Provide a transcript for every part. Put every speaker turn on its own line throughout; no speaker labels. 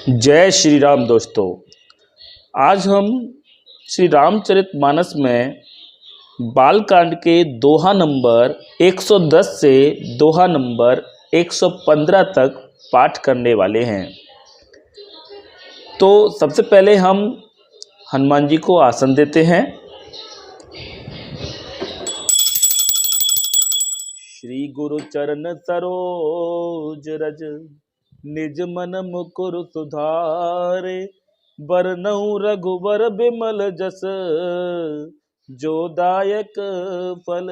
जय श्री राम दोस्तों। आज हम श्री रामचरितमानस में बालकांड के दोहा नंबर 110 से दोहा नंबर 115 तक पाठ करने वाले हैं। तो सबसे पहले हम हनुमान जी को आसन देते हैं। श्री गुरु चरण सरोज रज निज मन मुकुर सुधारे, बरनउँ रघुबर बिमल जस जो दायक फल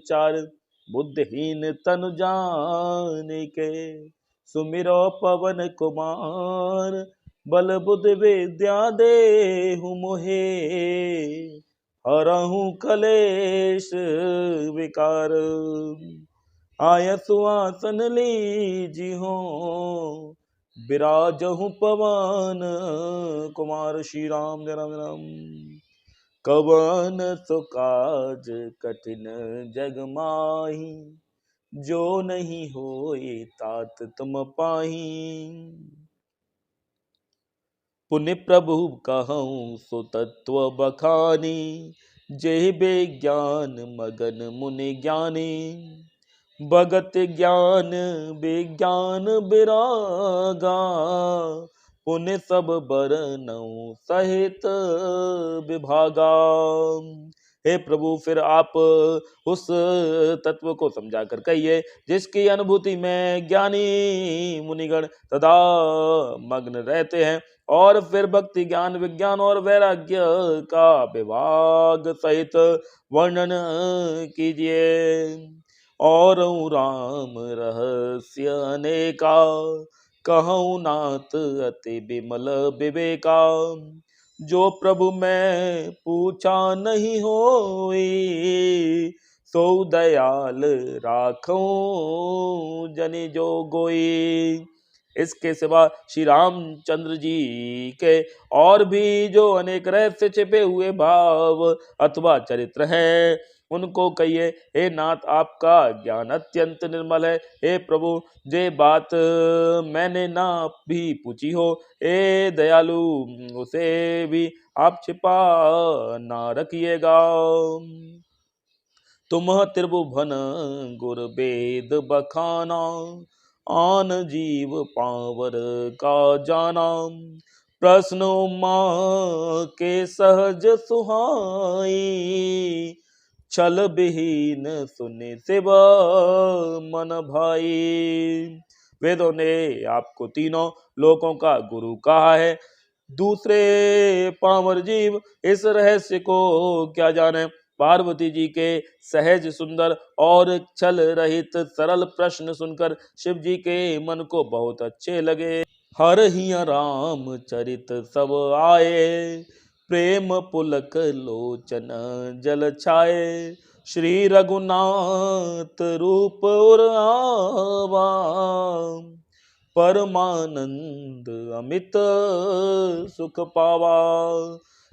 चार। बुद्धिहीन तनु जानिके सुमिरो पवन कुमार, बल बुद्धि विद्या देहु मोहे हरहु कलेश विकार। आयसु आसन लीजिहो बिराजहु पवन कुमार। श्री राम जय राम जय राम। कवन सो काज कठिन जग माही, जो नहीं होए तात तुम पाही। पुण्य प्रभु कहूँ सो तत्व बखानी, जेहि बेज्ञान मगन मुनि ज्ञानी। भगत ज्ञान विज्ञान बिरागा, पुण्य सब बरनउँ सहित विभागा। हे प्रभु, फिर आप उस तत्व को समझा कर कहिए जिसकी अनुभूति में ज्ञानी मुनिगण सदा मग्न रहते हैं, और फिर भक्ति ज्ञान विज्ञान और वैराग्य का विभाग सहित वर्णन कीजिए। और राम रहस्य अनेका, कहूँ नाथ अति विमल विवेका। जो प्रभु मैं पूछा नहीं होई, सो दयाल राखूं जनि जो गोई। इसके सिवा श्री रामचंद्र जी के और भी जो अनेक रहस्य छिपे हुए भाव अथवा चरित्र हैं, उनको कहिए। हे नाथ, आपका ज्ञान अत्यंत निर्मल है। हे प्रभु, जे बात मैंने ना भी पूछी हो, हे दयालु, उसे भी आप छिपा ना रखिएगा। तुम त्रिभुवन गुर वेद बखाना, आन जीव पावर का जाना। प्रश्न माँ के सहज सुहाई, छल विहीन सुने सिवा मन भाई। वेदों ने आपको तीनों लोकों का गुरु कहा है, दूसरे पामर जीव इस रहस्य को क्या जाने। पार्वती जी के सहज सुंदर और छल रहित सरल प्रश्न सुनकर शिव जी के मन को बहुत अच्छे लगे। हर ही राम चरित सब आए, प्रेम पुलक लोचन जल छाए। श्री रघुनाथ रूप उर आवा, परमानंद अमित सुख पावा।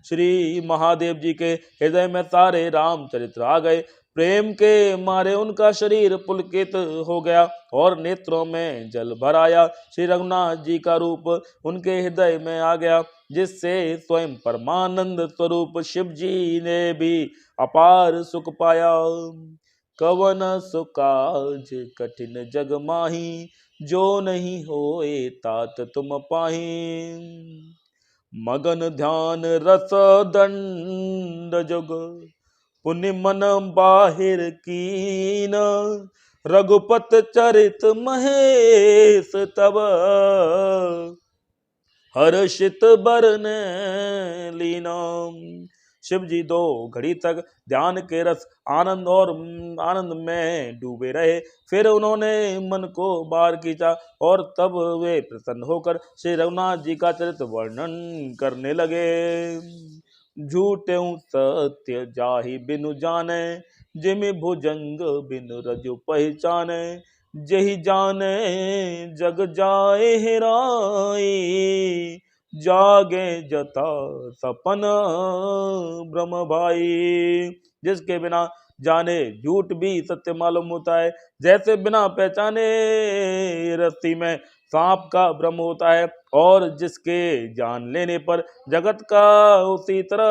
श्री महादेव जी के हृदय में सारे रामचरित्र आ गए। प्रेम के मारे उनका शरीर पुलकित हो गया और नेत्रों में जल भर आया। श्री रघुनाथ जी का रूप उनके हृदय में आ गया, जिससे स्वयं परमानंद स्वरूप शिव जी ने भी अपार सुख पाया। कवन सुकाज कठिन जग माही, जो नहीं होए तात तुम पाही। मगन ध्यान रस दंड जुग, पुण्य मन बाहिर कीन। रघुपत चरित महेश तब, हर्षित बरन लीना। शिव जी 2 घड़ी तक ध्यान के रस आनंद में डूबे रहे। फिर उन्होंने मन को बाहर खींचा और तब वे प्रसन्न होकर श्री रघुनाथ जी का चरित्र वर्णन करने लगे। झूठे सत्य जाहि बिनु जाने, जिमि भुजंग बिनु रजु पहचाने। जहि जाने जग जाए हेराई, जागे जता सपन ब्रह्म भाई। जिसके बिना जाने झूठ भी सत्य मालूम होता है, जैसे बिना पहचाने रस्सी में सांप का ब्रह्म होता है और जिसके जान लेने पर जगत का उसी तरह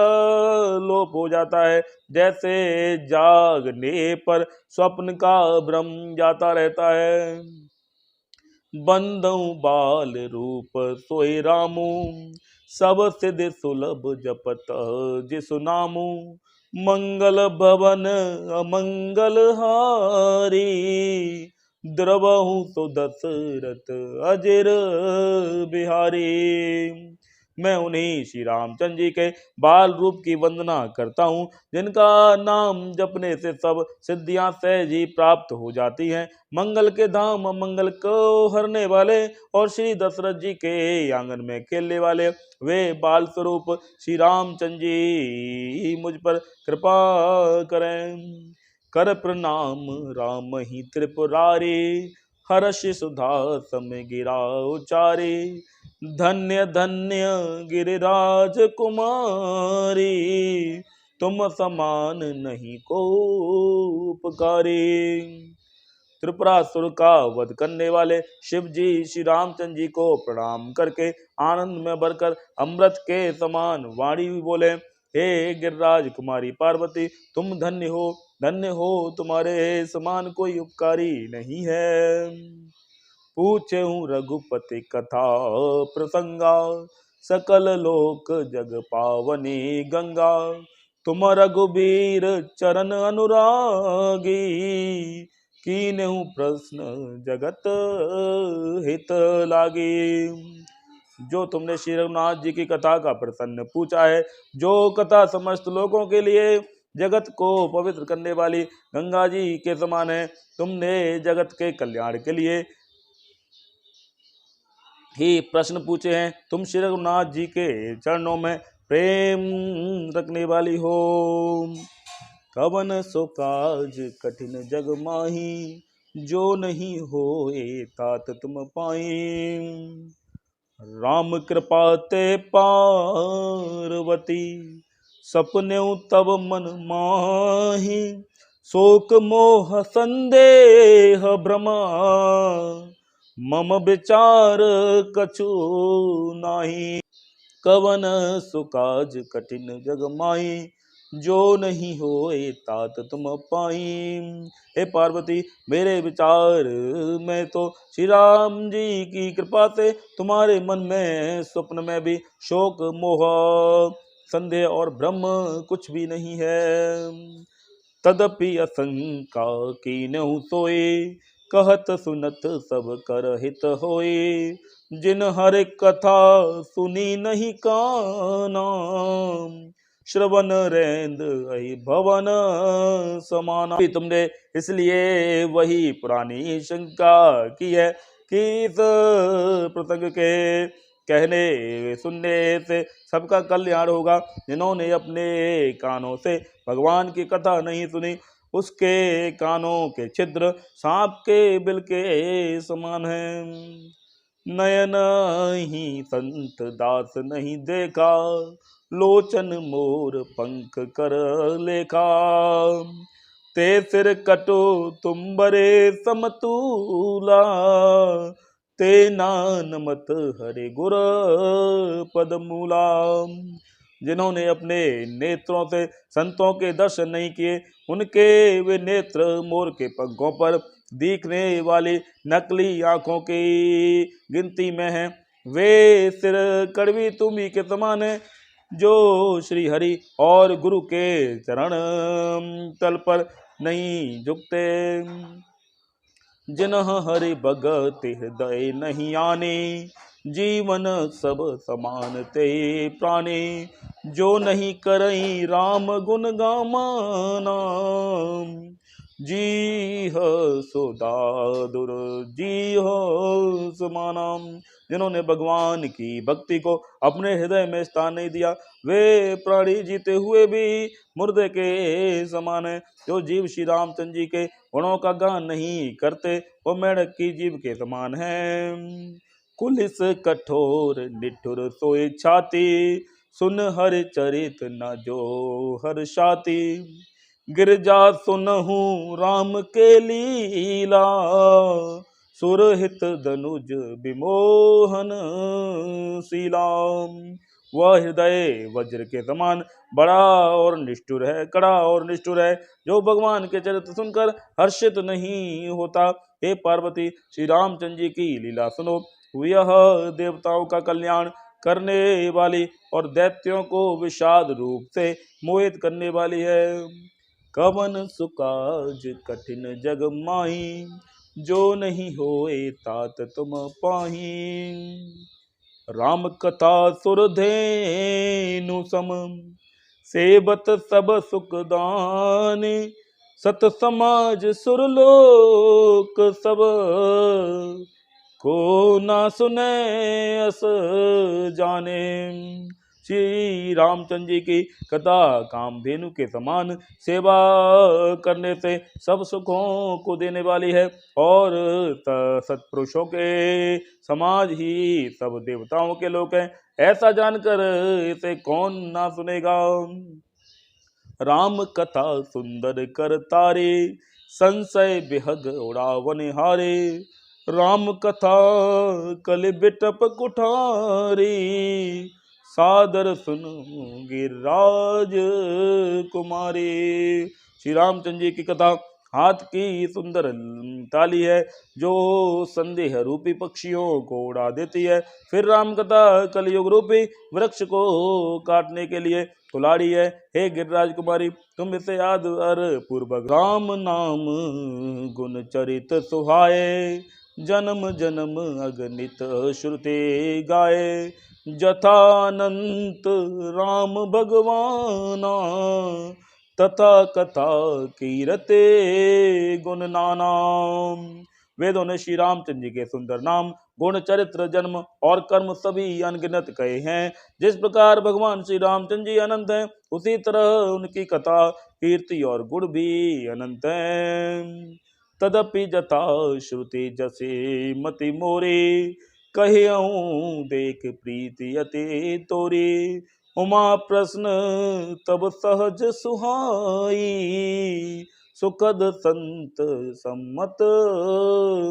लोप हो जाता है जैसे जागने पर स्वप्न का भ्रम जाता रहता है। बंदऊ बाल रूप सोई रामू, सब सिद्धि सुलभ जपत जिसु नामू। मंगल भवन अमंगल हारी, द्रवहु तो दशरथ अजर बिहारी। मैं उन्हीं श्री रामचंद्र जी के बाल रूप की वंदना करता हूँ जिनका नाम जपने से सब सिद्धियां सहज ही प्राप्त हो जाती हैं। मंगल के धाम मंगल को हरने वाले और श्री दशरथ जी के आंगन में खेलने वाले वे बाल स्वरूप श्री रामचंद्र जी मुझ पर कृपा करें। कर प्रणाम राम ही त्रिपुरारी, हर्ष सुधा सम गिरा उचारी। धन्य धन्य गिरिराज कुमारी, तुम समान नहीं को उपकारी। त्रिपुरासुर का वध करने वाले शिव जी श्री रामचंद्र जी को प्रणाम करके आनंद में भरकर अमृत के समान वाणी बोले, हे गिरिराज कुमारी पार्वती, तुम धन्य हो, तुम्हारे समान कोई उपकारी नहीं है। पूछे हूँ रघुपति कथा प्रसंगा, सकल लोक जग पावनी गंगा। तुम रघुबीर चरण अनुरागी, कीन्हु प्रश्न जगत हित लागी। जो तुमने श्री रघुनाथ जी की कथा का प्रसन्न पूछा है, जो कथा समस्त लोगों के लिए जगत को पवित्र करने वाली गंगा जी के समान है, तुमने जगत के कल्याण के लिए ही प्रश्न पूछे हैं। तुम श्री रघुनाथ जी के चरणों में प्रेम रखने वाली हो। कवन सो काज कठिन जग माही, जो नहीं होए तात तुम पाई। राम कृपा ते पार्वती, सपनेउ तब मन माही। शोक मोह संदेह भ्रमा, मम विचार कछु नाही। कवन सुकाज कठिन जग माही, जो नहीं होए तात तुम पाई। हे पार्वती, मेरे विचार में तो श्री राम जी की कृपा से तुम्हारे मन में स्वप्न में भी शोक मोह संदेह और भ्रम कुछ भी नहीं है। तदपि असंका कीन्हु सोए, कहत सुनत सब कर हित होए। जिन हर कथा सुनी नहीं काना, श्रवण रेंद अहि भवन समाना। तुमने इसलिए वही पुरानी शंका की है कि इस प्रसंग के कहने सुनने से सबका कल्याण होगा। जिन्होंने अपने कानों से भगवान की कथा नहीं सुनी, उसके कानों के छिद्र सांप के बिल के समान हैं। नयन ही संत दास नहीं देखा, लोचन मोर पंख कर लेखा। ते सिर कटो तुम्बरे समतूला, ते नानमत हरे गुर पदमूला। जिन्होंने अपने नेत्रों से संतों के दर्शन नहीं किए, उनके वे नेत्र मोर के पंखों पर दिखने वाली नकली आंखों की गिनती में हैं। वे सिर कड़वी तुम्बी के समान है, जो श्री हरि और गुरु के चरण तल पर नहीं झुकते। जिन हरि भगत हृदय नहीं आने, जीवन सब समान ते प्राणे। जो नहीं करई राम गुण गामाना, जी सुदादुर जी समाना। जिन्होंने भगवान की भक्ति को अपने हृदय में स्थान नहीं दिया, वे प्राणी जीते हुए भी मुर्दे के समान है। जो जीव श्री रामचंद्र जी के गुणों का गान नहीं करते, वो मेढक की जीव के समान है। कुलिस कठोर निठुर सोए छाती, सुन हर चरित न जो हर शाती। गिरजा सुनहु राम के लीला, सुरहित दनुज विमोहन शीलाम। वह हृदय वज्र के समान बड़ा और निष्ठुर है, कड़ा और निष्ठुर है, जो भगवान के चरित्र सुनकर हर्षित नहीं होता। हे पार्वती, श्री रामचंद्र जी की लीला सुनो। यह देवताओं का कल्याण करने वाली और दैत्यों को विषाद रूप से मोहित करने वाली है। कवन सुकाज कठिन जग माही, जो नहीं होए तात तुम पाही। राम कथा सुरधेनु सम, सेबत सब सुखदान। सत समाज सुरलोक सब, को ना सुने अस जाने। श्री रामचंद्र जी की कथा कामधेनु के समान सेवा करने से सब सुखों को देने वाली है, और सत्पुरुषों के समाज ही सब देवताओं के लोक हैं। ऐसा जानकर इसे कौन ना सुनेगा। राम कथा सुंदर कर तारे, संशय बिहग उड़ावन हारे। राम कथा कल बिटप कुठारी, सादर सुनो गिरिराज कुमारी। श्री रामचंद्र जी की कथा हाथ की सुंदर ताली है, जो संदेह रूपी पक्षियों को उड़ा देती है। फिर राम कथा कलयुग रूपी वृक्ष को काटने के लिए कुलाड़ी है। हे गिरिराज कुमारी, तुम इसे याद कर पूर्वक राम नाम गुण चरित सुहाए। जन्म जन्म अगणित श्रुति गाए, जथानंत राम भगवाना। तथा कथा कीरते गुण नाना। वेदों ने श्री रामचंद्र जी के सुंदर नाम, गुण, चरित्र, जन्म और कर्म सभी अनगिनत कहे हैं। जिस प्रकार भगवान श्री रामचंद्र जी अनंत हैं, उसी तरह उनकी कथा, कीर्ति और गुण भी अनंत हैं। तदपि जथा श्रुति जसे मति मोरे, कहऊँ देख प्रीति अति तोरे। उमा प्रश्न तब सहज सुहाई, सुखद संत सम्मत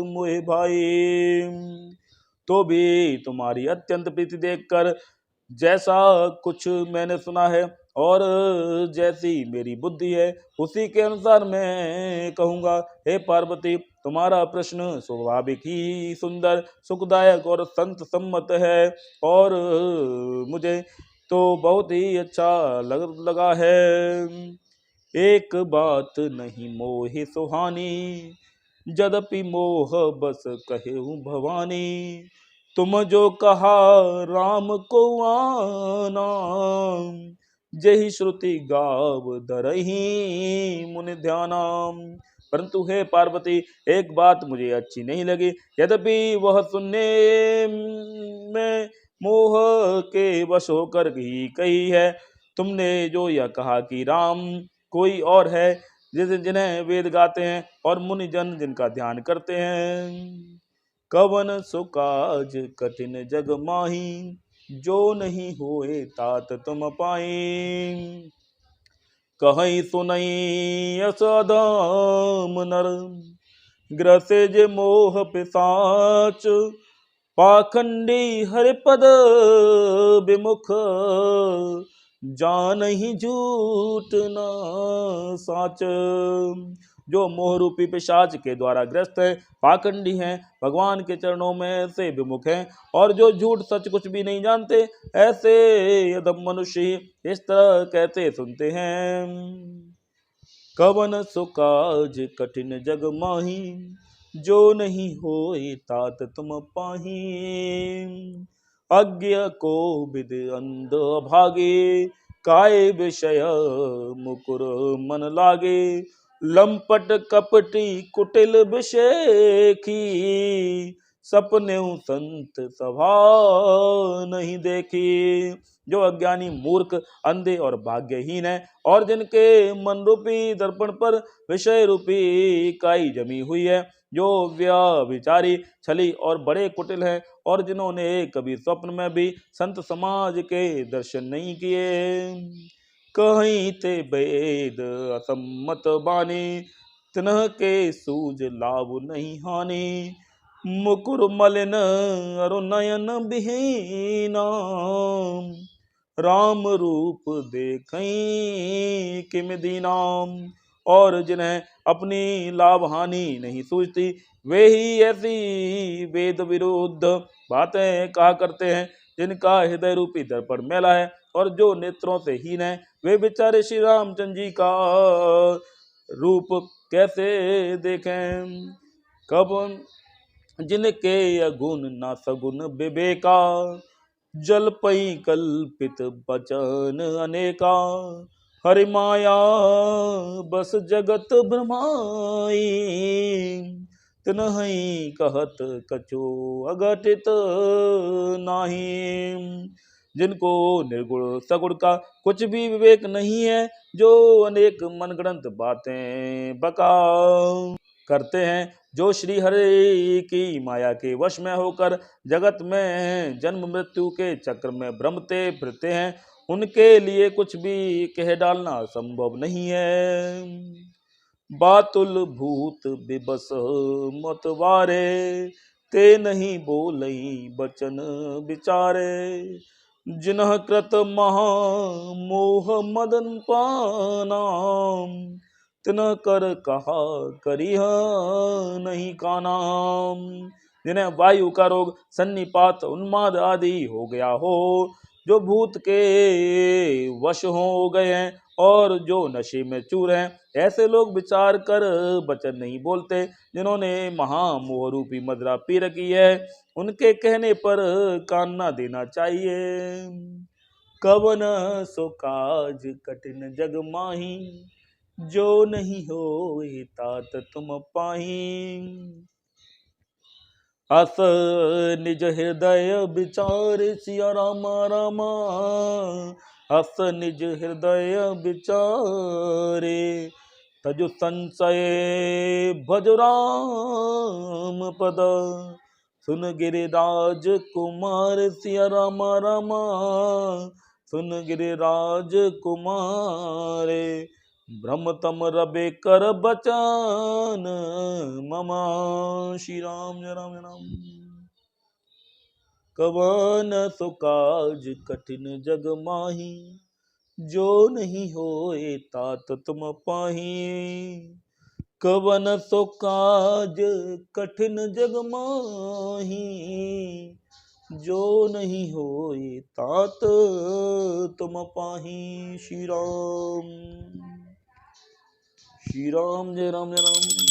मोहि भाई। तो भी तुम्हारी अत्यंत प्रीति देखकर जैसा कुछ मैंने सुना है और जैसी मेरी बुद्धि है, उसी के अनुसार मैं कहूँगा। हे पार्वती, तुम्हारा प्रश्न स्वाभाविक ही सुंदर, सुखदायक और संत सम्मत है, और मुझे तो बहुत ही अच्छा लगा है। एक बात नहीं मोहि सुहानी, यद्यपि मोह बस कहूँ भवानी। तुम जो कहा राम को आना, जही श्रुति गाव धरही मुनि ध्याना। परंतु हे पार्वती, एक बात मुझे अच्छी नहीं लगी, यद्यपि वह सुनने में मोह के वश होकर ही कही है। तुमने जो यह कहा कि राम कोई और है, जिन्हें वेद गाते हैं और मुनि जन जिनका ध्यान करते हैं। कवन सुकाज कठिन जग माही, जो नहीं होए तात तुम पाई। कहीं सुनई असदाम नर, ग्रसे जे मोह पिशाच। पाखंडी हरिपद विमुख, जानहि झूठ न साच। जो मोह रूपी पिशाच के द्वारा ग्रस्त है, पाखंडी हैं, भगवान के चरणों में से विमुख हैं, और जो झूठ सच कुछ भी नहीं जानते, ऐसे अधम मनुष्य ही इस तरह कहते सुनते हैं। कवन सुकाज कठिन जग माही, जो नहीं होए तात तुम पाही। अज्ञ को विद अंध भागे, काय विषय मुकुर मन लागे। लंपट कपटी कुटिल विषेखी, सपने संत सभा नहीं देखी। जो अज्ञानी, मूर्ख, अंधे और भाग्यहीन है, और जिनके मन रूपी दर्पण पर विषय रूपी काई जमी हुई है, जो व्यभिचारी, छली और बड़े कुटिल हैं, और जिन्होंने कभी स्वप्न में भी संत समाज के दर्शन नहीं किए। कहीं ते वेद असम्मत बानी, तिन्ह के सूझ लाभ नहीं हानि। मुकुर मलिन अरु नयन बिहीना, राम रूप देखई किम दीना। और जिन्हें अपनी लाभ हानि नहीं सूझती, वे ही ऐसी वेद विरुद्ध बातें कहा करते हैं, जिनका हृदय रूपी दर्पण मैला है और जो नेत्रों से हीन है। वे बेचारे श्री रामचंद्र जी का रूप कैसे देखें। कब जिनके अगुण ना सगुण विवेका, जल पई कल्पित बचन अनेका। हरि माया बस जगत भ्रमाई, तिनहि कहत कछो अघटित नाही। जिनको निर्गुण सगुण का कुछ भी विवेक नहीं है, जो अनेक मनगढ़ंत बातें बका करते हैं, जो श्री हरि की माया के वश में होकर जगत में जन्म मृत्यु के चक्र में भ्रमते फिरते हैं, उनके लिए कुछ भी कह डालना संभव नहीं है। बातुल भूत बिबस मतवारे, ते नहीं बोलई बचन विचारे। जिन्ह कृत महा मोह मदन पाना, तिन्ह कर कहा करिह नहीं का नाम। जिन्हें वायु का रोग, सन्निपात, उन्माद आदि हो गया हो, जो भूत के वश हो गए हैं और जो नशे में चूर हैं, ऐसे लोग विचार कर वचन नहीं बोलते। जिन्होंने महामोह रूपी मदिरा पी रखी है, उनके कहने पर कान ना देना चाहिए। कवन सो काज कठिन जग माही, जो नहीं होए तात तुम पाही। अस निज हृदय विचार सिया रामा रामा, अस निज हृदय विचारे। तजु संशय भज राम पद, सुन गिरिराज कुमार सिया रामा रामा, सुन गिरिराज कुमारे। भ्रमतम रबे कर बचन ममा। श्री राम जय राम जय राम। कवन सो काज कठिन जग माही, जो नहीं होए तात तुम पाही। कवन सो काज कठिन जग माही, जो नहीं होए तात तुम पाही। श्री राम जय राम जय राम।